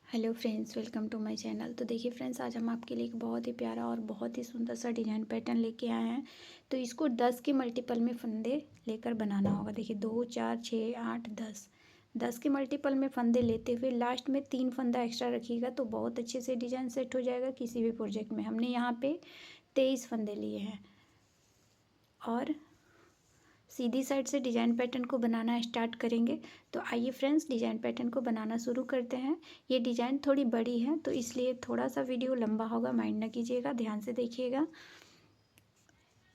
Hello friends, welcome to my channel. तो देखिए friends, आज हम आपके लिए एक बहुत ही प्यारा और बहुत ही सुंदर सा डिजाइन पैटर्न लेके आए हैं। तो इसको 10 के मल्टीपल में फंदे लेकर बनाना होगा। देखिए 2 4 6 8 10, 10 के मल्टीपल में फंदे लेते हुए लास्ट में 3 फंदा एक्स्ट्रा रखिएगा तो बहुत अच्छे से डिजाइन सेट हो जाएगा किसी भी प्रोजेक्ट में। हमने यहाँ पे 23 फंदे लिए हैं और सीधी साइड से डिजाइन पैटर्न को बनाना स्टार्ट करेंगे। तो आइए फ्रेंड्स, डिजाइन पैटर्न को बनाना शुरू करते हैं। ये डिजाइन थोड़ी बड़ी है तो इसलिए थोड़ा सा वीडियो लंबा होगा, माइंड ना कीजिएगा, ध्यान से देखिएगा,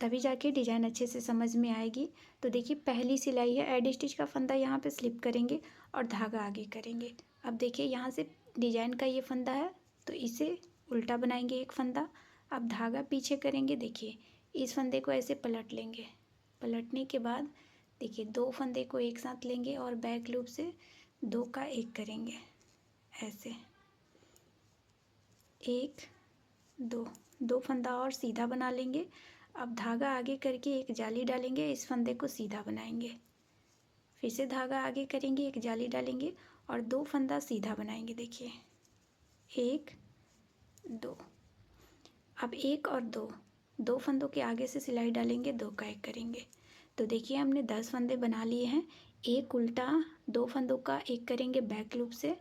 तभी जाके डिजाइन अच्छे से समझ में आएगी। तो देखिए पहली सिलाई है, एड स्टिच का फंदा यहाँ पे स्लिप करेंगे और धागा आगे करेंगे। अब देखिए यहाँ से डिजाइन का ये फंदा है तो इसे उल्टा बनाएंगे एक फंदा। अब धागा पीछे करेंगे। देखिए इस फंदे को ऐसे पलट लेंगे। पलटने के बाद देखिए 2 फंदे को एक साथ लेंगे और बैक लूप से 2 का 1 करेंगे। ऐसे 1 2, 2 फंदा और सीधा बना लेंगे। अब धागा आगे करके एक जाली डालेंगे, इस फंदे को सीधा बनाएंगे। फिर से धागा आगे करेंगे, एक जाली डालेंगे और 2 फंदा सीधा बनाएंगे। देखिए 1 2। अब 1 और 2, 2 फंदों के आगे से सिलाई डालेंगे, 2 का 1 करेंगे। तो देखिए हमने 10 फंदे बना लिए हैं। एक उल्टा, 2 फंदों का 1 करेंगे बैक लूप से,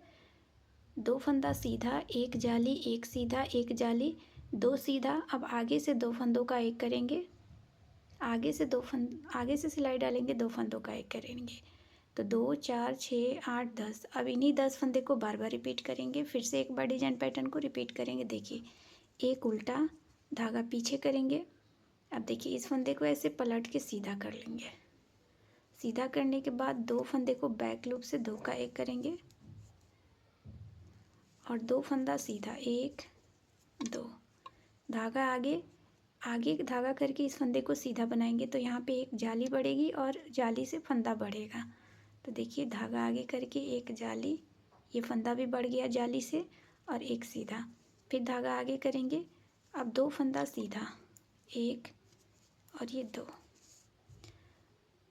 2 फंदा सीधा, एक जाली, एक सीधा, एक जाली, 2 सीधा। अब आगे से 2 फंदों का 1 करेंगे, आगे से सिलाई डालेंगे, 2 फंदों का 1 करेंगे। तो 2 4 6 8 10। अब इन्हीं 10 फंदे को बार बार रिपीट करेंगे। फिर से एक बार डिजाइन पैटर्न को रिपीट करेंगे। देखिए एक उल्टा, धागा पीछे करेंगे। अब देखिए इस फंदे को ऐसे पलट के सीधा कर लेंगे। सीधा करने के बाद 2 फंदे को बैक लूप से 2 का 1 करेंगे और 2 फंदा सीधा, 1 2, धागा आगे, आगे धागा करके इस फंदे को सीधा बनाएंगे। तो यहाँ पे एक जाली बढ़ेगी और जाली से फंदा बढ़ेगा। तो देखिए धागा आगे करके एक जाली, ये फंदा भी बढ़ गया जाली से, और एक सीधा। फिर धागा आगे करेंगे। अब 2 फंदा सीधा, 1 और ये 2।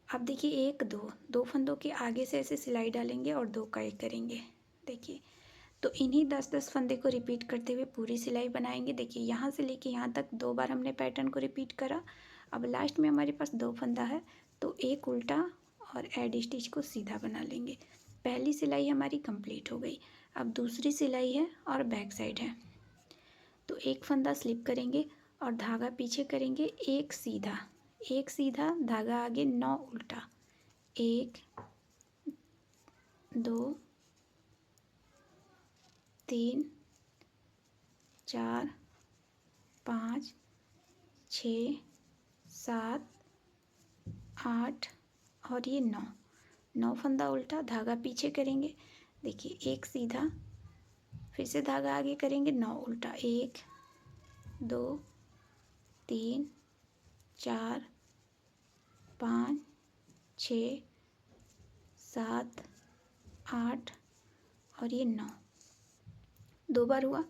अब देखिए 1 2, 2 फंदों के आगे से ऐसे सिलाई डालेंगे और 2 का 1 करेंगे। देखिए तो इन्हीं 10-10 फंदे को रिपीट करते हुए पूरी सिलाई बनाएंगे। देखिए यहाँ से लेके यहाँ तक 2 बार हमने पैटर्न को रिपीट करा। अब लास्ट में हमारे पास 2 फंदा है तो एक उल्टा और एड स्टिच को सीधा बना लेंगे। पहली सिलाई हमारी कंप्लीट हो गई। अब दूसरी सिलाई है और बैक साइड है। तो एक फंदा स्लिप करेंगे और धागा पीछे करेंगे, एक सीधा, धागा आगे, 9 उल्टा, 1 2 3 4 5 6 7 8 और ये 9 फंदा उल्टा, धागा पीछे करेंगे। देखिए एक सीधा, फिर से धागा आगे करेंगे, 9 उल्टा, 1 2 3 4 5 6 7 8 और ये 9, 2 बार हुआ।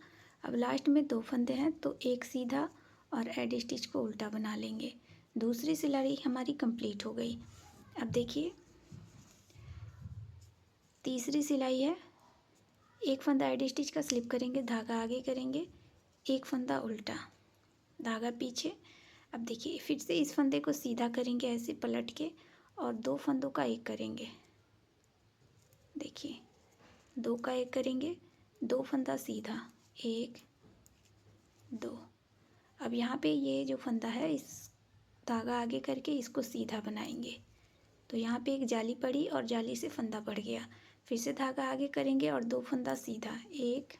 अब लास्ट में 2 फंदे हैं तो एक सीधा और एड स्टिच को उल्टा बना लेंगे। दूसरी सिलाई हमारी कंप्लीट हो गई। अब देखिए तीसरी सिलाई है। एक फंदा एड स्टिच का स्लिप करेंगे, धागा आगे करेंगे, एक फंदा उल्टा, धागा पीछे। अब देखिए फिर से इस फंदे को सीधा करेंगे ऐसे पलट के और 2 फंदों का 1 करेंगे। देखिए 2 का 1 करेंगे, 2 फंदा सीधा, 1 2। अब यहाँ पे ये जो फंदा है, इस धागा आगे करके इसको सीधा बनाएंगे। तो यहाँ पे एक जाली पड़ी और जाली से फंदा बढ़ गया। फिर से धागा आगे करेंगे और 2 फंदा सीधा, 1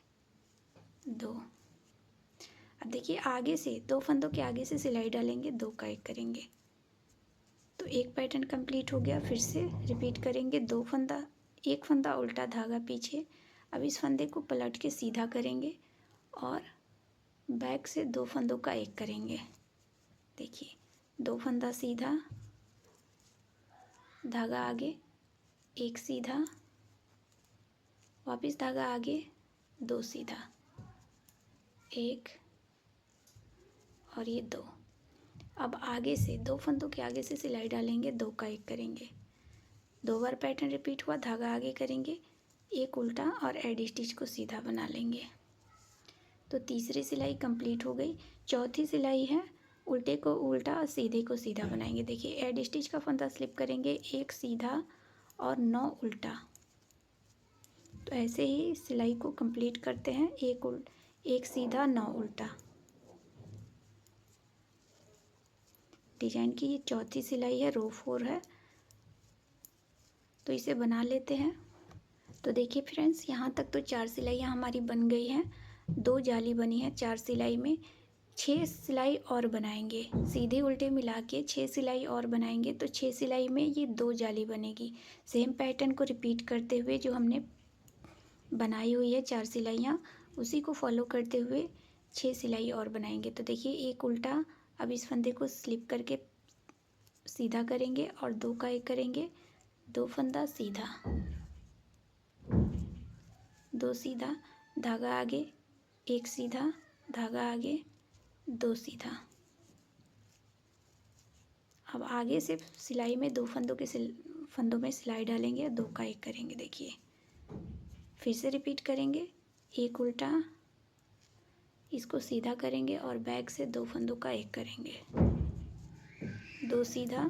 2। अब देखिए आगे से 2 फंदों के आगे से सिलाई डालेंगे, 2 का 1 करेंगे। तो एक पैटर्न कंप्लीट हो गया। फिर से रिपीट करेंगे, 2 फंदा, एक फंदा उल्टा, धागा पीछे। अब इस फंदे को पलट के सीधा करेंगे और बैक से 2 फंदों का 1 करेंगे। देखिए 2 फंदा सीधा, धागा आगे, एक सीधा, वापस धागा आगे, 2 सीधा, 1 और ये 2। अब आगे से 2 फंदों के आगे से सिलाई डालेंगे, 2 का 1 करेंगे। 2 बार पैटर्न रिपीट हुआ, धागा आगे करेंगे, एक उल्टा और एडी स्टिच को सीधा बना लेंगे। तो तीसरी सिलाई कंप्लीट हो गई। चौथी सिलाई है उल्टे को उल्टा और सीधे को सीधा बनाएंगे। देखिए एडी स्टिच का फंदा स्लिप करेंगे, एक सीधा और 9 उल्टा। तो ऐसे ही सिलाई को कंप्लीट करते हैं, एक सीधा 9 उल्टा। डिजाइन की ये चौथी सिलाई है, रो 4 है। तो इसे बना लेते हैं। तो देखिए फ्रेंड्स, यहाँ तक तो 4 सिलाइयाँ हमारी बन गई हैं। 2 जाली बनी है 4 सिलाई में। 6 सिलाई और बनाएंगे, सीधे उल्टे मिला के 6 सिलाई और बनाएंगे। तो 6 सिलाई में ये 2 जाली बनेगी। सेम पैटर्न को रिपीट करते हुए जो हमने बनाई हुई है 4 सिलाइयाँ, उसी को फॉलो करते हुए 6 सिलाई और बनाएंगे। तो देखिए एक उल्टा, अब इस फंदे को स्लिप करके सीधा करेंगे और 2 का 1 करेंगे, 2 फंदा सीधा, 2 सीधा, धागा आगे, 1 सीधा, धागा आगे, 2 सीधा। अब आगे से सिलाई में 2 फंदों में सिलाई डालेंगे और 2 का 1 करेंगे। देखिए फिर से रिपीट करेंगे, एक उल्टा, इसको सीधा करेंगे और बैक से 2 फंदों का 1 करेंगे, 2 सीधा,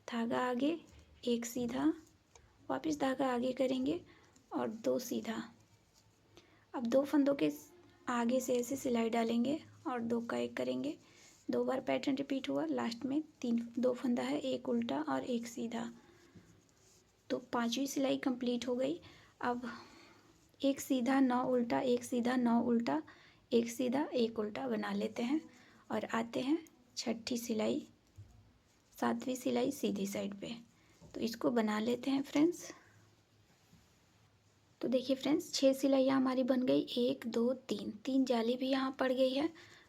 धागा आगे, 1 सीधा, वापस धागा आगे करेंगे और 2 सीधा। अब 2 फंदों के आगे से ऐसे सिलाई डालेंगे और 2 का 1 करेंगे। 2 बार पैटर्न रिपीट हुआ, लास्ट में 2 फंदा है, 1 उल्टा और 1 सीधा। तो 5वीं सिलाई कंप्लीट हो गई। अब 1 सीधा 9 उल्टा, 1 सीधा 9 उल्टा, 1 सीधा 1 उल्टा बना लेते हैं और आते हैं 6ठी सिलाई, 7वीं सिलाई सीधी साइड पे। तो इसको बना लेते हैं फ्रेंड्स। तो देखिए फ्रेंड्स, 6 सिलाइयाँ हमारी बन गई, 1 2 3, 3 जाली भी यहाँ पड़ गई है।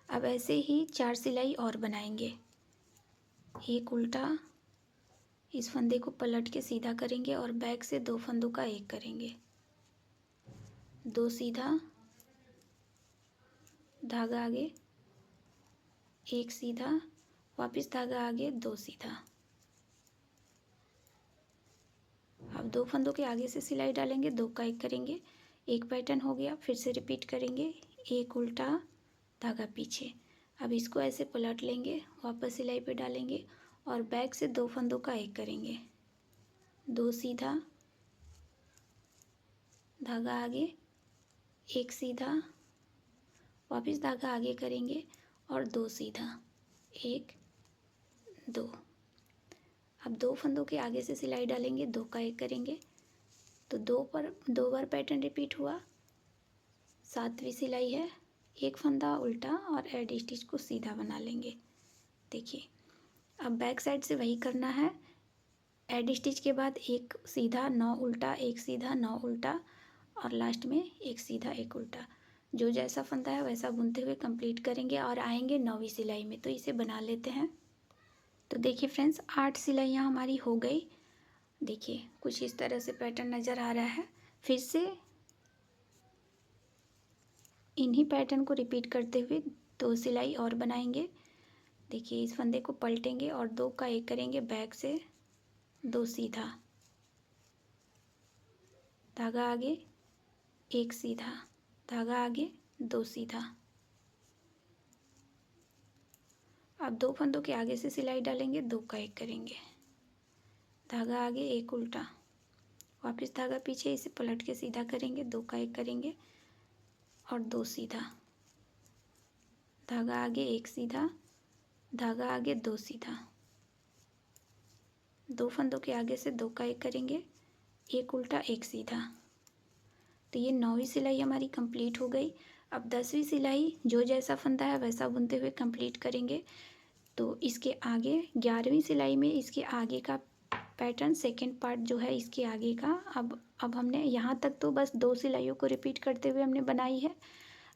अब ऐसे ही 4 सिलाई और बनाएंगे। एक उल्टा, इस फंदे को पलट के सीधा करेंगे और बैक से 2 फंदों का 1 करेंगे, 2 सीधा, धागा आगे, 1 सीधा, वापस धागा आगे, 2 सीधा। अब 2 फंदों के आगे से सिलाई डालेंगे, 2 का 1 करेंगे, एक पैटर्न हो गया। फिर से रिपीट करेंगे, एक उल्टा, धागा पीछे। अब इसको ऐसे पलट लेंगे, वापस सिलाई पे डालेंगे और बैक से 2 फंदों का 1 करेंगे, 2 सीधा, धागा आगे, 1 सीधा, वापस धागा आगे करेंगे और 2 सीधा, 1 2। अब 2 फंदों के आगे से सिलाई डालेंगे, 2 का 1 करेंगे। तो 2 बार पैटर्न रिपीट हुआ। 7वीं सिलाई है, एक फंदा उल्टा और एडी स्टिच को सीधा बना लेंगे। देखिए अब बैक साइड से वही करना है। एडी स्टिच के बाद एक सीधा 9 उल्टा, एक सीधा 9 उल्टा और लास्ट में एक सीधा 1 उल्टा। जो जैसा फंदा है वैसा बुनते हुए कंप्लीट करेंगे और आएंगे 9वीं सिलाई में। तो इसे बना लेते हैं। तो देखिए फ्रेंड्स, 8 सिलाइयाँ हमारी हो गई। देखिए कुछ इस तरह से पैटर्न नज़र आ रहा है। फिर से इन्हीं पैटर्न को रिपीट करते हुए 2 सिलाई और बनाएंगे। देखिए इस फंदे को पलटेंगे और 2 का 1 करेंगे, बैक से 2 सीधा, धागा आगे, 1 सीधा, धागा आगे, 2 सीधा। अब 2 फंदों के आगे से सिलाई डालेंगे, 2 का 1 करेंगे, धागा आगे, 1 उल्टा, वापस धागा पीछे, इसे पलट के सीधा करेंगे, 2 का 1 करेंगे और 2 सीधा, धागा आगे, 1 सीधा, धागा आगे, 2 सीधा। 2 फंदों के आगे से 2 का 1 करेंगे, 1 उल्टा, 1 सीधा। तो ये 9वीं सिलाई हमारी कंप्लीट हो गई। अब 10वीं सिलाई जो जैसा फंदा है वैसा बुनते हुए कंप्लीट करेंगे। तो इसके आगे 11वीं सिलाई में इसके आगे का पैटर्न, सेकंड पार्ट जो है इसके आगे का, अब हमने यहाँ तक तो बस 2 सिलाइयों को रिपीट करते हुए हमने बनाई है।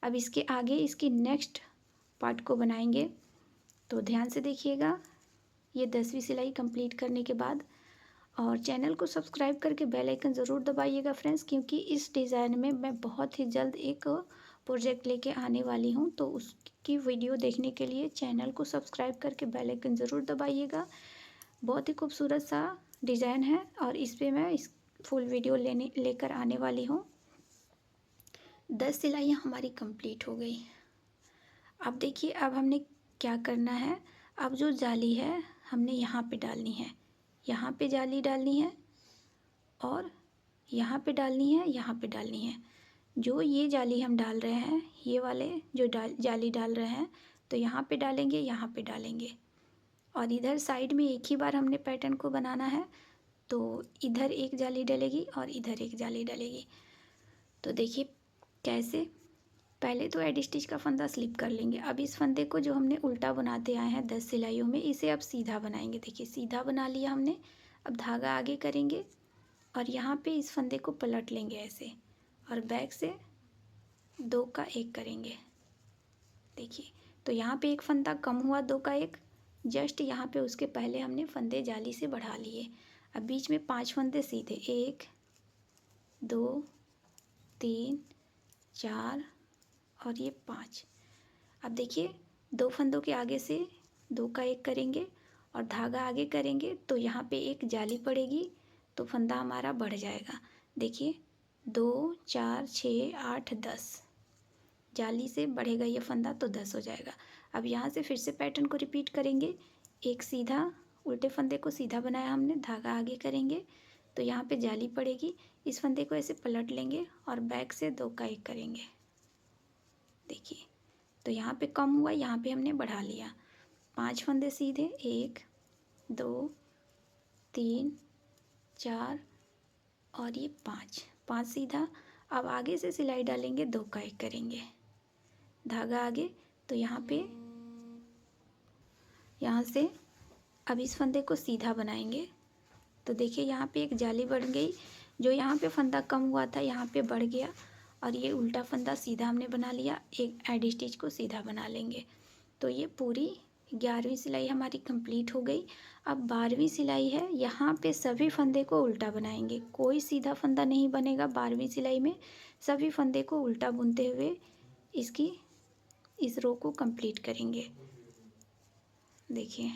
अब इसके आगे इसकी नेक्स्ट पार्ट को बनाएंगे। तो ध्यान से देखिएगा ये 10वीं सिलाई कंप्लीट करने के बाद। और चैनल को सब्सक्राइब करके बेल आइकन ज़रूर दबाइएगा फ्रेंड्स, क्योंकि इस डिज़ाइन में मैं बहुत ही जल्द एक प्रोजेक्ट लेके आने वाली हूँ। तो उसकी वीडियो देखने के लिए चैनल को सब्सक्राइब करके बेल आइकन ज़रूर दबाइएगा। बहुत ही खूबसूरत सा डिज़ाइन है और इस पर मैं फुल वीडियो लेकर आने वाली हूँ। 10 सिलाइयाँ हमारी कंप्लीट हो गई। अब देखिए, अब हमने क्या करना है, अब जो जाली है हमने यहाँ पे डालनी है, यहाँ पे जाली डालनी है और यहाँ पे डालनी है, यहाँ पे डालनी है। जो ये जाली हम डाल रहे हैं, ये वाले जो जाली डाल रहे हैं, तो यहाँ पे डालेंगे, यहाँ पे डालेंगे और इधर साइड में एक ही बार हमने पैटर्न को बनाना है। तो इधर एक जाली डलेगी और इधर एक जाली डलेगी। तो देखिए कैसे, पहले तो एडी स्टिच का फंदा स्लिप कर लेंगे। अब इस फंदे को जो हमने उल्टा बनाते आए हैं 10 सिलाइयों में, इसे अब सीधा बनाएंगे। देखिए सीधा बना लिया हमने। अब धागा आगे करेंगे और यहाँ पे इस फंदे को पलट लेंगे ऐसे और बैक से 2 का 1 करेंगे। देखिए तो यहाँ पे एक फंदा कम हुआ, 2 का 1, जस्ट यहाँ पे उसके पहले हमने फंदे जाली से बढ़ा लिए। अब बीच में 5 फंदे सीधे, 1 2 3 4 और ये 5। अब देखिए 2 फंदों के आगे से 2 का 1 करेंगे और धागा आगे करेंगे तो यहाँ पे एक जाली पड़ेगी, तो फंदा हमारा बढ़ जाएगा। देखिए 2 4 6 8 10, जाली से बढ़ेगा ये फंदा तो 10 हो जाएगा। अब यहाँ से फिर से पैटर्न को रिपीट करेंगे। एक सीधा, उल्टे फंदे को सीधा बनाया हमने, धागा आगे करेंगे तो यहाँ पे जाली पड़ेगी, इस फंदे को ऐसे पलट लेंगे और बैक से 2 का 1 करेंगे। देखिए तो यहाँ पे कम हुआ, यहाँ पे हमने बढ़ा लिया। 5 फंदे सीधे, 1 2 3 4 और ये 5 सीधा। अब आगे से सिलाई डालेंगे, 2 का 1 करेंगे, धागा आगे तो यहाँ से अब इस फंदे को सीधा बनाएंगे। तो देखिए यहाँ पे एक जाली बढ़ गई, जो यहाँ पे फंदा कम हुआ था यहाँ पे बढ़ गया और ये उल्टा फंदा सीधा हमने बना लिया। एक एडी स्टिच को सीधा बना लेंगे। तो ये पूरी 11वीं सिलाई हमारी कंप्लीट हो गई। अब 12वीं सिलाई है, यहाँ पे सभी फंदे को उल्टा बनाएंगे, कोई सीधा फंदा नहीं बनेगा 12वीं सिलाई में। सभी फंदे को उल्टा बुनते हुए इस रो को कंप्लीट करेंगे। देखिए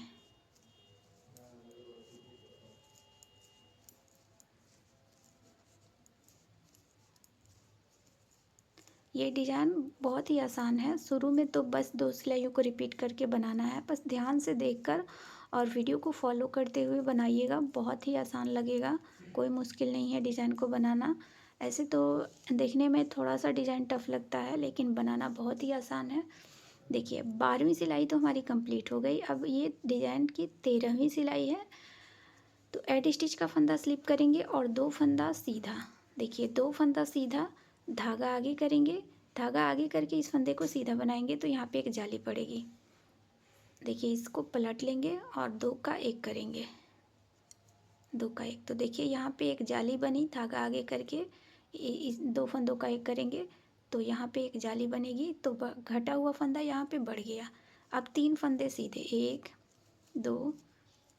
ये डिज़ाइन बहुत ही आसान है। शुरू में तो बस 2 सिलाइयों को रिपीट करके बनाना है, बस ध्यान से देखकर और वीडियो को फॉलो करते हुए बनाइएगा, बहुत ही आसान लगेगा। कोई मुश्किल नहीं है डिज़ाइन को बनाना। ऐसे तो देखने में थोड़ा सा डिज़ाइन टफ लगता है, लेकिन बनाना बहुत ही आसान है। देखिए 12वीं सिलाई तो हमारी कंप्लीट हो गई। अब ये डिज़ाइन की 13वीं सिलाई है। तो एडी स्टिच का फंदा स्लिप करेंगे और 2 फंदा सीधा। देखिए 2 फंदा सीधा, धागा आगे करेंगे, धागा आगे करके इस फंदे को सीधा बनाएंगे तो यहाँ पे एक जाली पड़ेगी। देखिए इसको पलट लेंगे और 2 का 1 करेंगे, 2 का 1। तो देखिए यहाँ पे एक जाली बनी, धागा आगे करके इस 2 फंदों का 1 करेंगे तो यहाँ पे एक जाली बनेगी, तो घटा हुआ फंदा यहाँ पे बढ़ गया। अब 3 फंदे सीधे, 1 2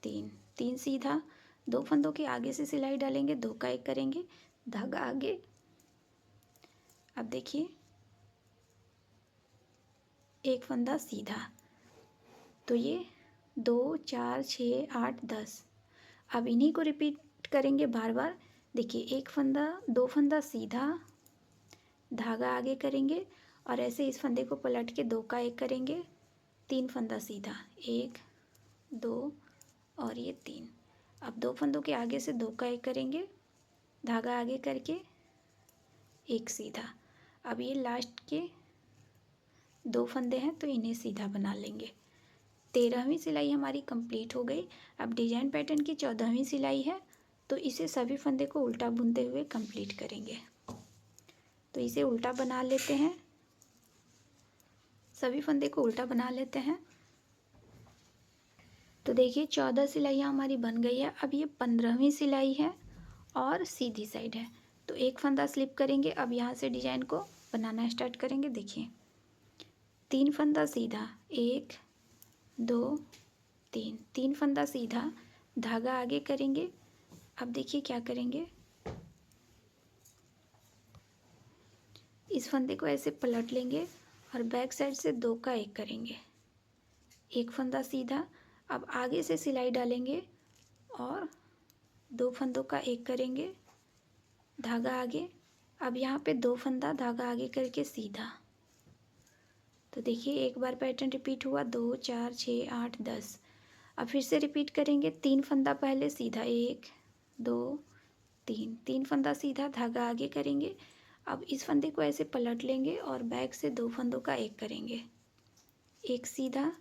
3, 3 सीधा, 2 फंदों के आगे से सिलाई डालेंगे, 2 का 1 करेंगे, धागा आगे। अब देखिए एक फंदा सीधा, तो ये 2 4 6 8 10। अब इन्हीं को रिपीट करेंगे बार बार। देखिए एक फंदा, 2 फंदा सीधा, धागा आगे करेंगे और ऐसे इस फंदे को पलट के 2 का 1 करेंगे, 3 फंदा सीधा, 1 2 और ये 3। अब 2 फंदों के आगे से 2 का 1 करेंगे, धागा आगे करके 1 सीधा। अब ये लास्ट के 2 फंदे हैं तो इन्हें सीधा बना लेंगे। 13वीं सिलाई हमारी कंप्लीट हो गई। अब डिजाइन पैटर्न की 14वीं सिलाई है, तो इसे सभी फंदे को उल्टा बुनते हुए कंप्लीट करेंगे। तो इसे उल्टा बना लेते हैं, सभी फंदे को उल्टा बना लेते हैं। तो देखिए 14 सिलाइयाँ हमारी बन गई है। अब ये 15वीं सिलाई है और सीधी साइड है। तो एक फंदा स्लिप करेंगे, अब यहाँ से डिजाइन को बनाना स्टार्ट करेंगे। देखिए 3 फंदा सीधा, 1 2 3, 3 फंदा सीधा, धागा आगे करेंगे। अब देखिए क्या करेंगे, इस फंदे को ऐसे पलट लेंगे और बैक साइड से 2 का 1 करेंगे, एक फंदा सीधा। अब आगे से सिलाई डालेंगे और 2 फंदों का 1 करेंगे, धागा आगे। अब यहाँ पे 2 फंदा धागा आगे करके सीधा। तो देखिए एक बार पैटर्न रिपीट हुआ, 2 4 6 8 10। अब फिर से रिपीट करेंगे, 3 फंदा पहले सीधा, 1 2 3, 3 फंदा सीधा, धागा आगे करेंगे। अब इस फंदे को ऐसे पलट लेंगे और बैक से 2 फंदों का एक करेंगे, एक सीधा।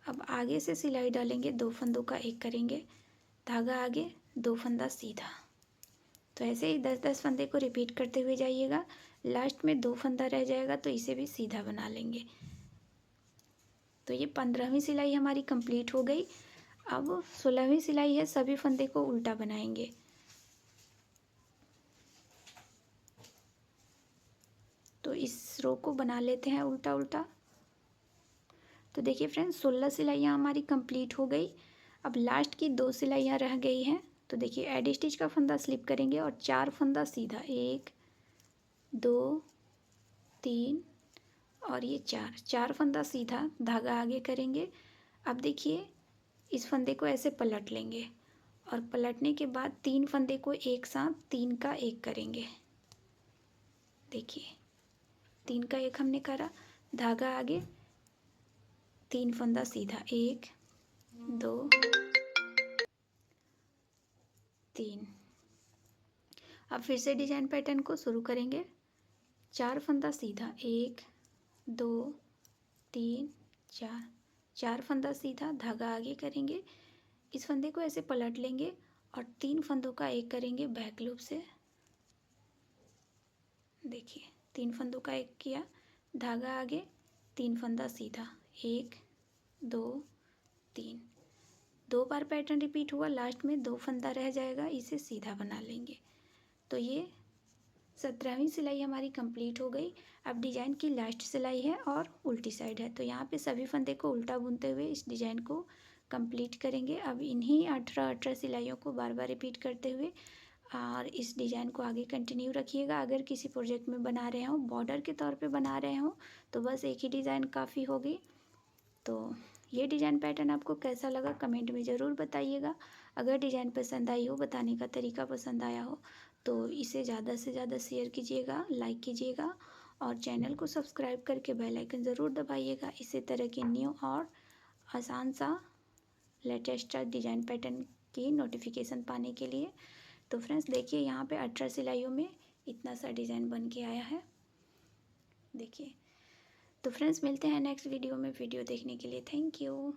अब आगे से सिलाई डालेंगे, 2 फंदों का एक करेंगे, धागा आगे, 2 फंदा सीधा। तो ऐसे ही 10-10 फंदे को रिपीट करते हुए जाइएगा। लास्ट में 2 फंदा रह जाएगा तो इसे भी सीधा बना लेंगे। तो ये 15वीं सिलाई हमारी कंप्लीट हो गई। अब 16वीं सिलाई है, सभी फंदे को उल्टा बनाएंगे। तो इस रो को बना लेते हैं उल्टा उल्टा। तो देखिए फ्रेंड्स 16 सिलाइयाँ हमारी कंप्लीट हो गई। अब लास्ट की 2 सिलाइयाँ रह गई हैं। तो देखिए एडी स्टिच का फंदा स्लिप करेंगे और 4 फंदा सीधा, 1 2 3 और ये 4 फंदा सीधा, धागा आगे करेंगे। अब देखिए इस फंदे को ऐसे पलट लेंगे और पलटने के बाद 3 फंदे को एक साथ 3 का एक करेंगे। देखिए 3 का एक हमने करा, धागा आगे, 3 फंदा सीधा, 1 2 3। अब फिर से डिजाइन पैटर्न को शुरू करेंगे। 4 फंदा सीधा, 1 2 3 4, 4 फंदा सीधा, धागा आगे करेंगे। इस फंदे को ऐसे पलट लेंगे और 3 फंदों का एक करेंगे बैक लूप से। देखिए 3 फंदों का एक किया, धागा आगे, 3 फंदा सीधा, 1 2 3। 2 बार पैटर्न रिपीट हुआ, लास्ट में 2 फंदा रह जाएगा, इसे सीधा बना लेंगे। तो ये 17वीं सिलाई हमारी कंप्लीट हो गई। अब डिजाइन की लास्ट सिलाई है और उल्टी साइड है। तो यहाँ पे सभी फंदे को उल्टा बुनते हुए इस डिजाइन को कंप्लीट करेंगे। अब इन्हीं 18 सिलाइयों को बार बार रिपीट करते हुए और इस डिज़ाइन को आगे कंटिन्यू रखिएगा। अगर किसी प्रोजेक्ट में बना रहे हो, बॉर्डर के तौर पे बना रहे हो, तो बस एक ही डिज़ाइन काफ़ी होगी। तो ये डिज़ाइन पैटर्न आपको कैसा लगा कमेंट में ज़रूर बताइएगा। अगर डिज़ाइन पसंद आई हो, बताने का तरीका पसंद आया हो, तो इसे ज़्यादा से ज़्यादा शेयर कीजिएगा, लाइक कीजिएगा और चैनल को सब्सक्राइब करके बेल आइकन ज़रूर दबाइएगा इसी तरह की न्यू और आसान सा लेटेस्ट डिज़ाइन पैटर्न की नोटिफिकेशन पाने के लिए। तो फ्रेंड्स देखिए यहाँ पे 18 सिलाइयों में इतना सा डिज़ाइन बन के आया है, देखिए। तो फ्रेंड्स मिलते हैं नेक्स्ट वीडियो में। वीडियो देखने के लिए थैंक यू।